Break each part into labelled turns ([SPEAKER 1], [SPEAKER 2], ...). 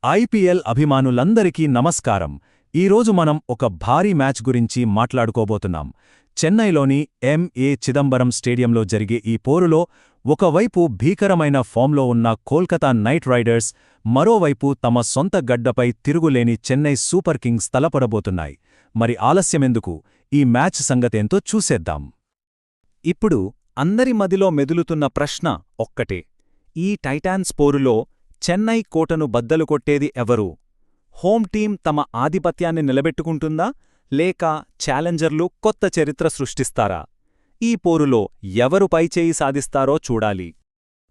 [SPEAKER 1] IPL అభిమానులందరికీ నమస్కారం. ఈరోజు మనం ఒక భారీ మ్యాచ్ గురించి మాట్లాడుకోబోతున్నాం. చెన్నైలోని ఎంఏ చిదంబరం స్టేడియంలో జరిగే ఈ పోరులో ఒకవైపు భీకరమైన ఫామ్లో ఉన్న కోల్కతా నైట్ రైడర్స్, మరోవైపు తమ సొంత గడ్డపై తిరుగులేని చెన్నై సూపర్ కింగ్స్ తలపడబోతున్నాయి. మరి ఆలస్యమెందుకు, ఈ మ్యాచ్ సంగతేంతో చూసేద్దాం. ఇప్పుడు అందరి మదిలో మెదులుతున్న ప్రశ్న ఒక్కటే: ఈ టైటాన్స్ పోరులో చెన్నై కోటను బద్దలు కొట్టేది ఎవరు? హోమ్ టీం తమ ఆధిపత్యాన్ని నిలబెట్టుకుంటుందా, లేక ఛాలెంజర్లు కొత్త చరిత్ర సృష్టిస్తారా? ఈ పోరులో ఎవరు పైచేయి సాధిస్తారో చూడాలి.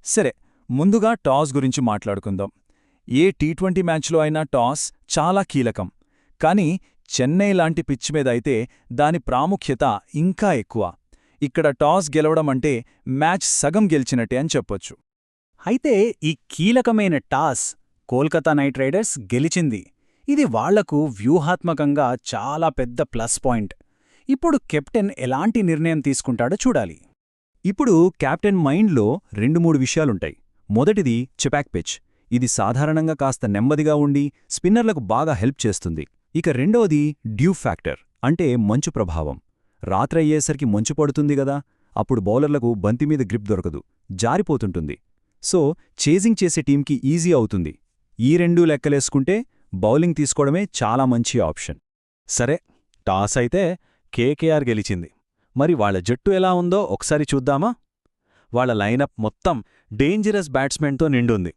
[SPEAKER 1] సరే, ముందుగా టాస్ గురించి మాట్లాడుకుందాం. ఏ టీ20 మ్యాచ్లో అయినా టాస్ చాలా కీలకం. కానీ చెన్నై లాంటి పిచ్ మీదైతే దాని ప్రాముఖ్యత ఇంకా ఎక్కువ. ఇక్కడ టాస్ గెలవడమంటే మ్యాచ్ సగం గెలిచినట్టే అని చెప్పొచ్చు. అయితే ఈ కీలకమైన టాస్ కోల్కతా నైట్ రైడర్స్ గెలిచింది. ఇది వాళ్లకు వ్యూహాత్మకంగా చాలా పెద్ద ప్లస్ పాయింట్. ఇప్పుడు కెప్టెన్ ఎలాంటి నిర్ణయం తీసుకుంటాడో చూడాలి. ఇప్పుడు కెప్టెన్ మైండ్లో 2-3 విషయాలుంటాయి. మొదటిది చెపాక్ పిచ్. ఇది సాధారణంగా కాస్త నెమ్మదిగా ఉండి స్పిన్నర్లకు బాగా హెల్ప్ చేస్తుంది. ఇక రెండవది డ్యూ ఫ్యాక్టర్, అంటే మంచు ప్రభావం. రాత్రయ్యేసరికి మంచు పడుతుంది గదా, అప్పుడు బౌలర్లకు బంతిమీద గ్రిప్ దొరకదు, జారిపోతుంటుంది. సో చేజింగ్ చేసే టీంకి ఈజీ అవుతుంది. ఈ రెండూ లెక్కలేసుకుంటే బౌలింగ్ తీసుకోవడమే చాలా మంచి ఆప్షన్. సరే, టాస్ అయితే కేకేఆర్ గెలిచింది. మరి వాళ్ల జట్టు ఎలా ఉందో ఒకసారి చూద్దామా? వాళ్ల లైనప్ మొత్తం డేంజరస్ బ్యాట్స్మెన్తో నిండుంది.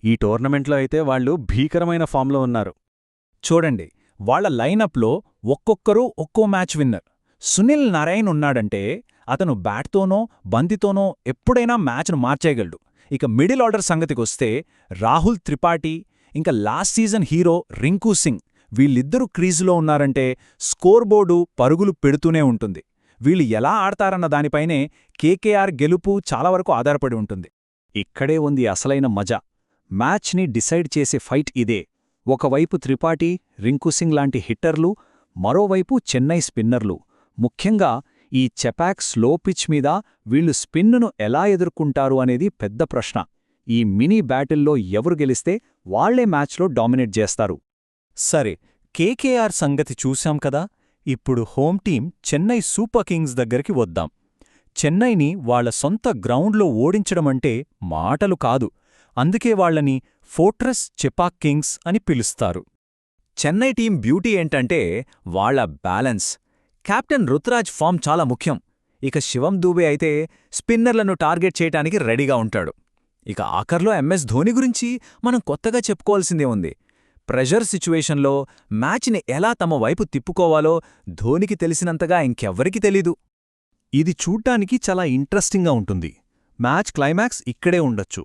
[SPEAKER 1] ఈ టోర్నమెంట్లో అయితే వాళ్లు భీకరమైన ఫామ్లో ఉన్నారు. చూడండి, వాళ్ల లైనప్లో ఒక్కొక్కరూ ఒక్కో మ్యాచ్ విన్నర్. సునీల్ నారాయణ్ ఉన్నాడంటే అతను బ్యాట్తోనో బంతితోనో ఎప్పుడైనా మ్యాచ్ను మార్చేయగలడు. ఇక మిడిల్ ఆర్డర్ సంగతికొస్తే రాహుల్ త్రిపాఠి, ఇంకా last season hero Rinku Singh, వీళ్ళిద్దరూ క్రీజులో ఉన్నారంటే స్కోర్ బోర్డు పరుగులు పెడుతూనే ఉంటుంది. వీళ్ళు ఎలా ఆడతారన్న దానిపైనే కేకేఆర్ గెలుపు చాలా వరకు ఆధారపడి ఉంటుంది. ఇక్కడే ఉంది అసలైన మజా. మ్యాచ్ని డిసైడ్ చేసే ఫైట్ ఇదే. ఒకవైపు త్రిపాఠి, రింకూ సింగ్ లాంటి హిట్టర్లు, మరోవైపు చెన్నై స్పిన్నర్లు. ముఖ్యంగా ఈ చెపాక్ స్లో పిచ్ మీద వీళ్లు స్పిన్నును ఎలా ఎదుర్కొంటారు అనేది పెద్ద ప్రశ్న. ఈ మినీ బ్యాటిల్లో ఎవరు గెలిస్తే వాళ్లే మ్యాచ్లో డామినేట్ చేస్తారు. సరే, కేకేఆర్ సంగతి చూశాం కదా. ఇప్పుడు home team Chennai super Kings దగ్గరికి వద్దాం. చెన్నైని వాళ్ల సొంత గ్రౌండ్లో ఓడించడమంటే మాటలు కాదు. అందుకే వాళ్లని ఫోర్ట్రెస్ చెపాక్ కింగ్స్ అని పిలుస్తారు. చెన్నై టీం బ్యూటీ ఏంటంటే వాళ్ల బ్యాలెన్స్. కెప్టెన్ రుతురాజ్ ఫామ్ చాలా ముఖ్యం. ఇక శివం దూబే అయితే స్పిన్నర్లను టార్గెట్ చేయటానికి రెడీగా ఉంటాడు. ఇక ఆఖర్లో ఎంఎస్ ధోని గురించి మనం కొత్తగా చెప్పుకోవాల్సిందే ఉంది. ప్రెషర్ సిచ్యువేషన్లో మ్యాచ్ని ఎలా తమ వైపు తిప్పుకోవాలో ధోనికి తెలిసినంతగా ఇంకెవ్వరికీ తెలీదు. ఇది చూడ్డానికి చాలా ఇంట్రెస్టింగ్గా ఉంటుంది. మ్యాచ్ క్లైమాక్స్ ఇక్కడే ఉండొచ్చు.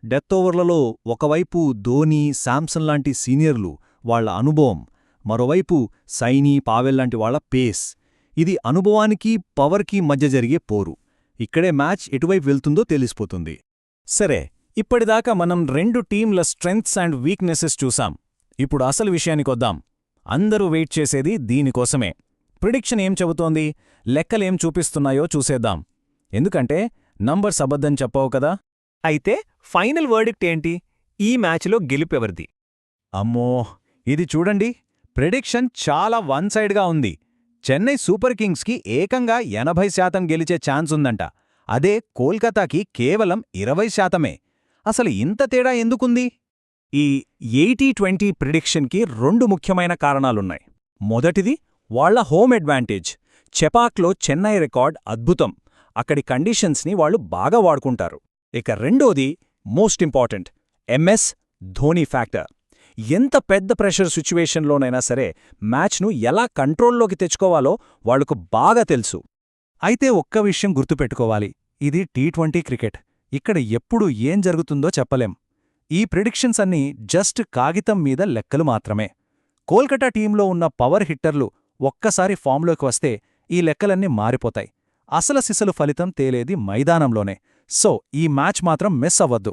[SPEAKER 1] డెత్ ఓవర్లలో ఒకవైపు ధోని, శాంసన్ లాంటి సీనియర్లు, వాళ్ల అనుభవం, మరోవైపు సైనీ, పావెల్ లాంటి వాళ్ల పేస్. ఇది అనుభవానికి, పవర్కి మధ్య జరిగే పోరు. ఇక్కడే మ్యాచ్ ఎటువైపు వెళ్తుందో తెలిసిపోతుంది. సరే, ఇప్పటిదాకా మనం రెండు టీంల స్ట్రెంగ్త్స్ అండ్ వీక్నెసెస్ చూసాం. ఇప్పుడు అసలు విషయానికొద్దాం. అందరూ వెయిట్ చేసేది దీనికోసమే. ప్రిడిక్షన్ ఏం చెబుతోంది, లెక్కలేం చూపిస్తున్నాయో చూసేద్దాం. ఎందుకంటే నంబర్స్ అబద్ధం చెప్పవు కదా.
[SPEAKER 2] అయితే ఫైనల్ వర్డిక్ట్ ఏంటి? ఈ మ్యాచ్లో గెలుపెవరిది?
[SPEAKER 1] అమ్మో, ఇది చూడండి, ప్రిడిక్షన్ చాలా వన్ సైడ్గా ఉంది. చెన్నై సూపర్ కింగ్స్కి ఏకంగా 80% గెలిచే ఛాన్స్ ఉందంట. అదే కోల్కతాకి కేవలం 20%. అసలు ఇంత తేడా ఎందుకుంది?
[SPEAKER 2] ఈ 80-20 ప్రిడిక్షన్కి 2 ముఖ్యమైన కారణాలున్నాయి.
[SPEAKER 1] మొదటిది వాళ్ల హోమ్ అడ్వాంటేజ్. చెపాక్లో చెన్నై రికార్డ్ అద్భుతం. అక్కడి కండిషన్స్ని వాళ్లు బాగా వాడుకుంటారు. ఇక రెండోది most important, MS Dhoni factor. ఎంత పెద్ద ప్రెషర్ సిచ్యువేషన్లోనైనా సరే మ్యాచ్ను ఎలా కంట్రోల్లోకి తెచ్చుకోవాలో వాళ్లకు బాగా తెలుసు. అయితే ఒక్క విషయం గుర్తుపెట్టుకోవాలి, ఇది టీ20 క్రికెట్. ఇక్కడ ఎప్పుడు ఏం జరుగుతుందో చెప్పలేం. ఈ ప్రిడిక్షన్స్ అన్నీ జస్ట్ కాగితం మీద లెక్కలు మాత్రమే. కోల్కతా టీంలో ఉన్న పవర్ హిట్టర్లు ఒక్కసారి ఫామ్లోకి వస్తే ఈ లెక్కలన్నీ మారిపోతాయి. అసలు సిసలు ఫలితం తేలేది మైదానంలోనే. సో ఈ మ్యాచ్ మాత్రం మిస్ అవ్వద్దు.